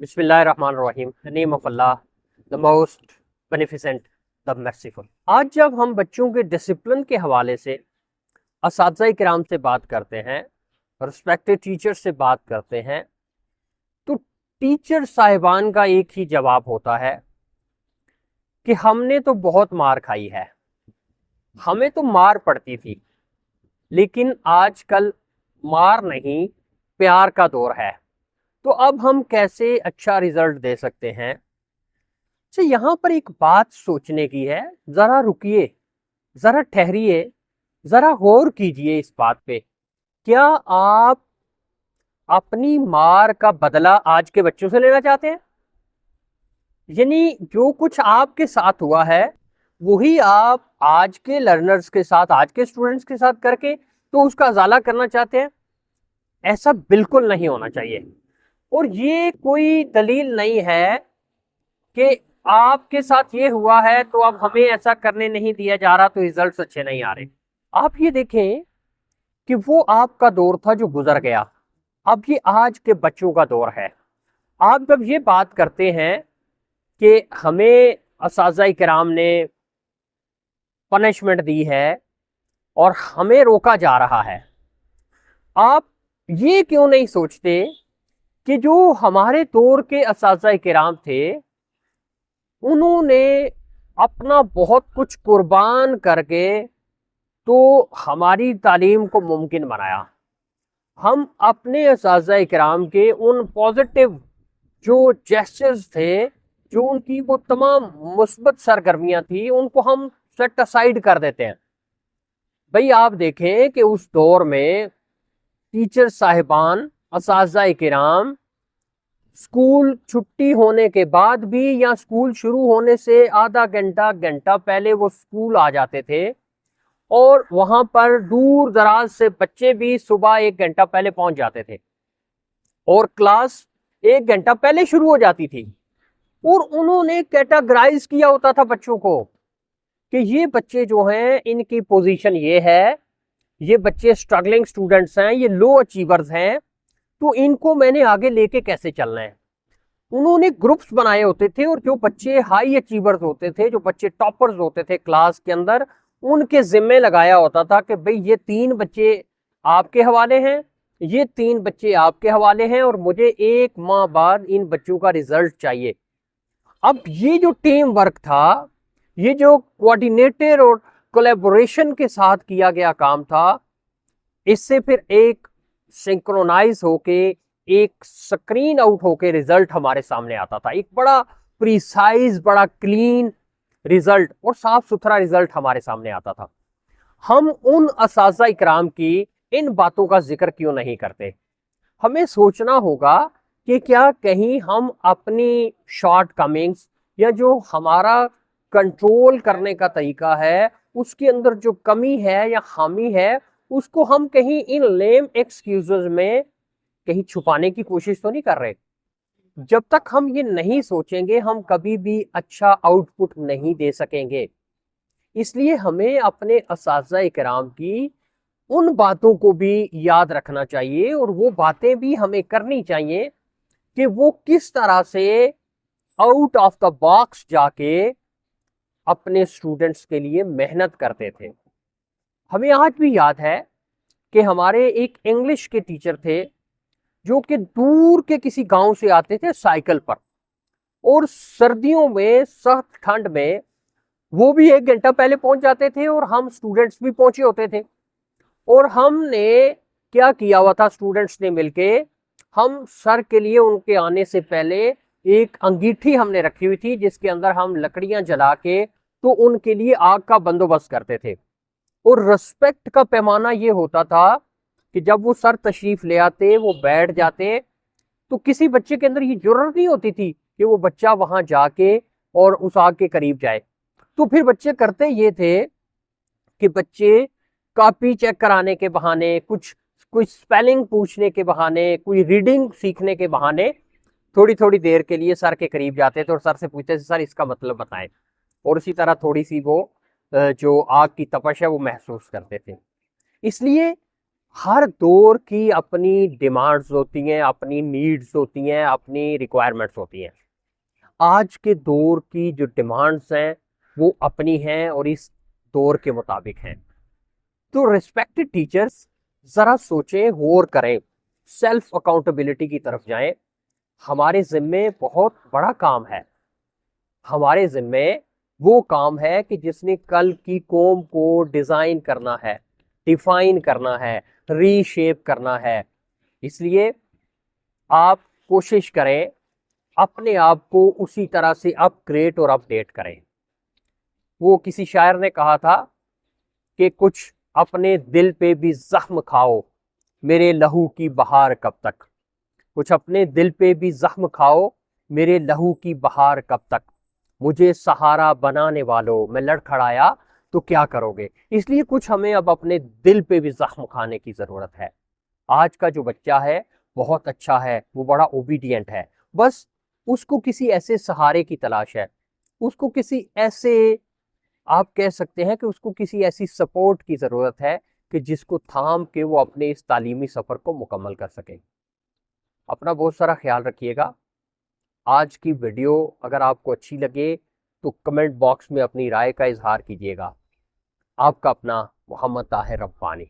बिस्मिल्लाहिर्रहमानिर्रहीम। Name of Allah, the most beneficent, the merciful. आज जब हम बच्चों के डिसिप्लिन के हवाले से असातिज़ा किराम से बात करते हैं, रिस्पेक्टेड टीचर से बात करते हैं, तो टीचर साहिबान का एक ही जवाब होता है कि हमने तो बहुत मार खाई है, हमें तो मार पड़ती थी, लेकिन आजकल मार नहीं प्यार का दौर है, तो अब हम कैसे अच्छा रिजल्ट दे सकते हैं। तो यहाँ पर एक बात सोचने की है, जरा रुकिए, जरा ठहरिए, जरा गौर कीजिए इस बात पे। क्या आप अपनी मार का बदला आज के बच्चों से लेना चाहते हैं? यानी जो कुछ आपके साथ हुआ है वही आप आज के लर्नर्स के साथ, आज के स्टूडेंट्स के साथ करके तो उसका अजाला करना चाहते हैं? ऐसा बिल्कुल नहीं होना चाहिए। और ये कोई दलील नहीं है कि आपके साथ ये हुआ है तो अब हमें ऐसा करने नहीं दिया जा रहा तो रिजल्ट्स अच्छे नहीं आ रहे। आप ये देखें कि वो आपका दौर था जो गुजर गया, अब ये आज के बच्चों का दौर है। आप जब ये बात करते हैं कि हमें असातिज़ा किराम ने पनिशमेंट दी है और हमें रोका जा रहा है, आप ये क्यों नहीं सोचते कि जो हमारे दौर के असातिज़ा किराम थे उन्होंने अपना बहुत कुछ कुर्बान करके तो हमारी तालीम को मुमकिन बनाया। हम अपने असातिज़ा किराम के उन पॉजिटिव जो जेस्चर्स थे, जो उनकी वो तमाम मुस्बत सरगर्मियां थी, उनको हम सेट असाइड कर देते हैं। भाई आप देखें कि उस दौर में टीचर साहिबान, असातिज़ा किराम स्कूल छुट्टी होने के बाद भी या स्कूल शुरू होने से आधा घंटा घंटा पहले वो स्कूल आ जाते थे और वहां पर दूर दराज से बच्चे भी सुबह 1 घंटा पहले पहुंच जाते थे और क्लास 1 घंटा पहले शुरू हो जाती थी। और उन्होंने कैटेगराइज किया होता था बच्चों को कि ये बच्चे जो हैं इनकी पोजीशन ये है, ये बच्चे स्ट्रगलिंग स्टूडेंट्स हैं, ये लो अचीवर्स हैं, तो इनको मैंने आगे लेके कैसे चलना है। उन्होंने ग्रुप्स बनाए होते थे और जो बच्चे हाई अचीवर्स होते थे, जो बच्चे टॉपर्स होते थे क्लास के अंदर, उनके जिम्मे लगाया होता था कि भाई ये 3 बच्चे आपके हवाले हैं, ये 3 बच्चे आपके हवाले हैं और मुझे 1 माह बाद इन बच्चों का रिजल्ट चाहिए। अब ये जो टीम वर्क था, ये जो कोऑर्डिनेटर और कोलैबोरेशन के साथ किया गया काम था, इससे फिर एक सिंक्रोनाइज होके, एक स्क्रीन आउट होके रिजल्ट हमारे सामने आता था। एक बड़ा प्रिसाइज, बड़ा क्लीन रिजल्ट और साफ सुथरा रिजल्ट हमारे सामने आता था। हम उन असातिज़ा इकराम की इन बातों का जिक्र क्यों नहीं करते? हमें सोचना होगा कि क्या कहीं हम अपनी शॉर्ट कमिंग्स या जो हमारा कंट्रोल करने का तरीका है उसके अंदर जो कमी है या खामी है, उसको हम कहीं इन लेम एक्सक्यूजेस में कहीं छुपाने की कोशिश तो नहीं कर रहे। जब तक हम ये नहीं सोचेंगे हम कभी भी अच्छा आउटपुट नहीं दे सकेंगे। इसलिए हमें अपने असातिज़ा इकराम की उन बातों को भी याद रखना चाहिए और वो बातें भी हमें करनी चाहिए कि वो किस तरह से आउट ऑफ द बॉक्स जाके अपने स्टूडेंट्स के लिए मेहनत करते थे। हमें आज भी याद है कि हमारे एक इंग्लिश के टीचर थे जो कि दूर के किसी गांव से आते थे साइकिल पर, और सर्दियों में सख्त ठंड में वो भी 1 घंटा पहले पहुंच जाते थे और हम स्टूडेंट्स भी पहुंचे होते थे। और हमने क्या किया हुआ था, स्टूडेंट्स ने मिलके, हम सर के लिए उनके आने से पहले एक अंगीठी हमने रखी हुई थी जिसके अंदर हम लकड़ियां जला के तो उनके लिए आग का बंदोबस्त करते थे। और रिस्पेक्ट का पैमाना ये होता था कि जब वो सर तशरीफ ले आते, वो बैठ जाते, तो किसी बच्चे के अंदर ये जरूरत नहीं होती थी कि वो बच्चा वहां जाके और उस आग के करीब जाए। तो फिर बच्चे करते ये थे कि बच्चे कॉपी चेक कराने के बहाने, कुछ स्पेलिंग पूछने के बहाने, कोई रीडिंग सीखने के बहाने थोड़ी थोड़ी देर के लिए सर के करीब जाते थे और सर से पूछते थे सर इसका मतलब बताएं, और इसी तरह थोड़ी सी वो जो आग की तपश है वो महसूस करते थे। इसलिए हर दौर की अपनी डिमांड्स होती हैं, अपनी नीड्स होती हैं, अपनी रिक्वायरमेंट्स होती हैं। आज के दौर की जो डिमांड्स हैं वो अपनी हैं और इस दौर के मुताबिक हैं। तो रिस्पेक्टेड टीचर्स, जरा सोचें, गौर करें, सेल्फ अकाउंटेबिलिटी की तरफ जाएं। हमारे जिम्मे बहुत बड़ा काम है। हमारे जिम्मे वो काम है कि जिसने कल की कौम को डिजाइन करना है, डिफाइन करना है, रीशेप करना है। इसलिए आप कोशिश करें अपने आप को उसी तरह से अपग्रेड और अपडेट करें। वो किसी शायर ने कहा था कि कुछ अपने दिल पे भी जख्म खाओ, मेरे लहू की बहार कब तक। कुछ अपने दिल पे भी जख्म खाओ, मेरे लहू की बहार कब तक। मुझे सहारा बनाने वालों, मैं लड़खड़ाया तो क्या करोगे। इसलिए कुछ हमें अब अपने दिल पे भी जख्म खाने की जरूरत है। आज का जो बच्चा है बहुत अच्छा है, वो बड़ा ओबीडियंट है, बस उसको किसी ऐसे सहारे की तलाश है, उसको किसी ऐसे, आप कह सकते हैं कि उसको किसी ऐसी सपोर्ट की ज़रूरत है कि जिसको थाम के वो अपने इस तालीमी सफ़र को मुकम्मल कर सके। अपना बहुत सारा ख्याल रखिएगा। आज की वीडियो अगर आपको अच्छी लगे तो कमेंट बॉक्स में अपनी राय का इजहार कीजिएगा। आपका अपना मोहम्मद ताहिर रब्बानी।